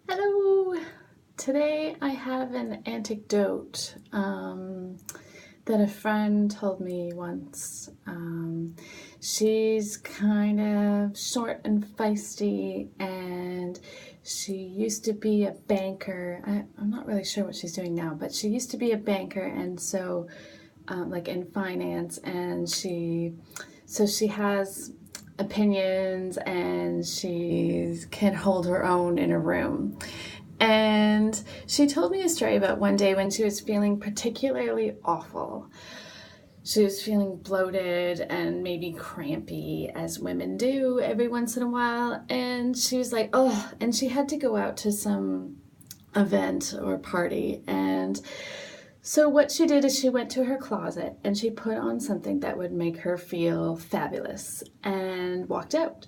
Hello! Today I have an anecdote that a friend told me once. She's kind of short and feisty, and she used to be a banker. I'm not really sure what she's doing now, but she used to be a banker, and so like in finance, and she has opinions, and she can hold her own in a room. And she told me a story about one day when she was feeling particularly awful. She was feeling bloated and maybe crampy, as women do every once in a while. And she was like, oh, and she had to go out to some event or party. And so what she did is she went to her closet and she put on something that would make her feel fabulous and walked out.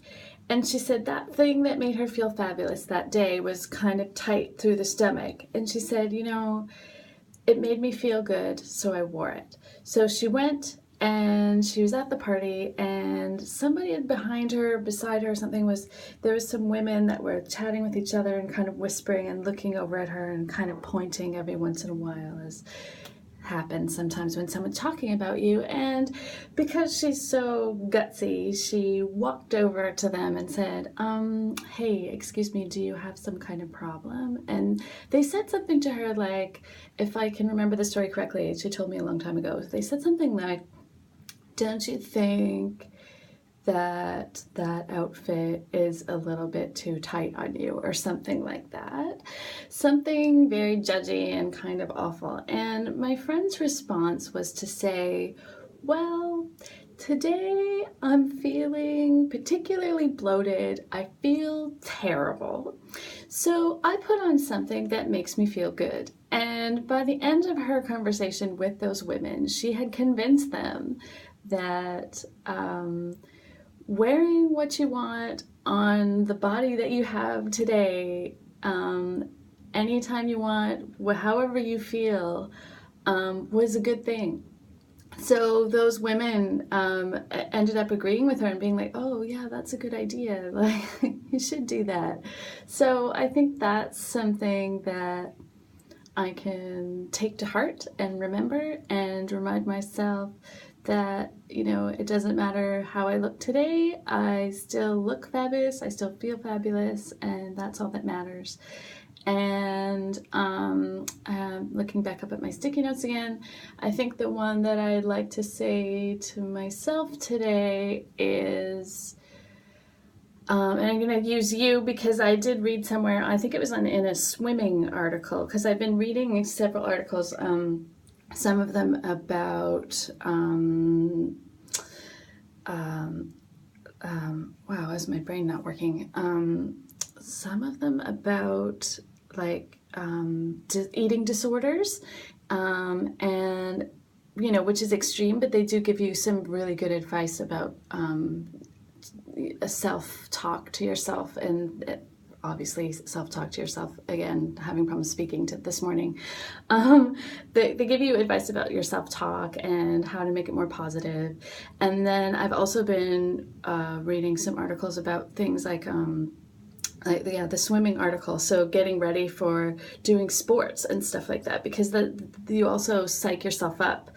And she said that thing that made her feel fabulous that day was kind of tight through the stomach. And she said, it made me feel good, so I wore it. So she went and she was at the party, and somebody behind her, beside her, there was some women that were chatting with each other and kind of whispering and looking over at her and kind of pointing every once in a while, as happens sometimes when someone's talking about you. And because she's so gutsy, she walked over to them and said, hey, excuse me, do you have some kind of problem? And they said something to her like, if I can remember the story correctly, she told me a long time ago, they said something like, don't you think that outfit is a little bit too tight on you, or something like that. Something very judgy and kind of awful. And my friend's response was to say, well, today I'm feeling particularly bloated. I feel terrible. So I put on something that makes me feel good. And by the end of her conversation with those women, she had convinced them that wearing what you want on the body that you have today, anytime you want, however you feel, was a good thing. So those women ended up agreeing with her and being like, oh yeah, that's a good idea. Like, you should do that. So I think that's something that I can take to heart and remember, and remind myself that, it doesn't matter how I look today, I still look fabulous, I still feel fabulous, and that's all that matters. And looking back up at my sticky notes again, I think the one that I'd like to say to myself today is, and I'm going to use you because I did read somewhere, I think it was in a swimming article, because I've been reading several articles, some of them about, wow, is my brain not working? Some of them about like eating disorders, and which is extreme, but they do give you some really good advice about a self-talk to yourself, and obviously self-talk to yourself, again, having problems speaking this morning. They give you advice about your self-talk and how to make it more positive. And then I've also been reading some articles about things like the swimming article, so getting ready for doing sports and stuff like that, because you also psych yourself up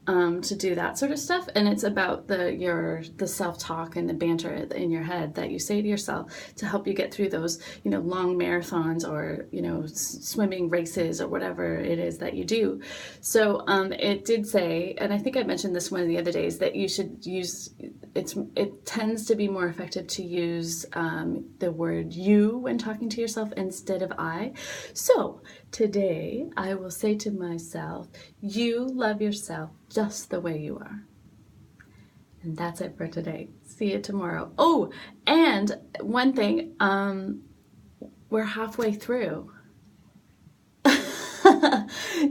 to do that sort of stuff. And it's about the self-talk and the banter in your head that you say to yourself to help you get through those, long marathons, or, swimming races, or whatever it is that you do. So it did say, and I think I mentioned this one of the other days, that you should use, it tends to be more effective to use the word you when talking to yourself instead of I. So today I will say to myself, you love yourself just the way you are. And that's it for today. See you tomorrow. Oh, and one thing, we're halfway through.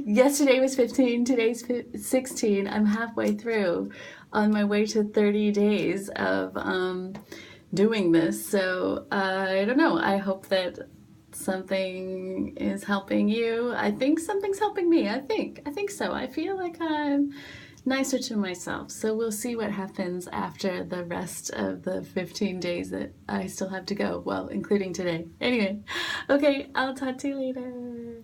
Yesterday was 15, today's 16. I'm halfway through, on my way to 30 days of doing this. So I don't know. I hope that something is helping you. I think something's helping me. I think so. I feel like I'm nicer to myself. So we'll see what happens after the rest of the 15 days that I still have to go. Well, including today. Anyway, Okay, I'll talk to you later.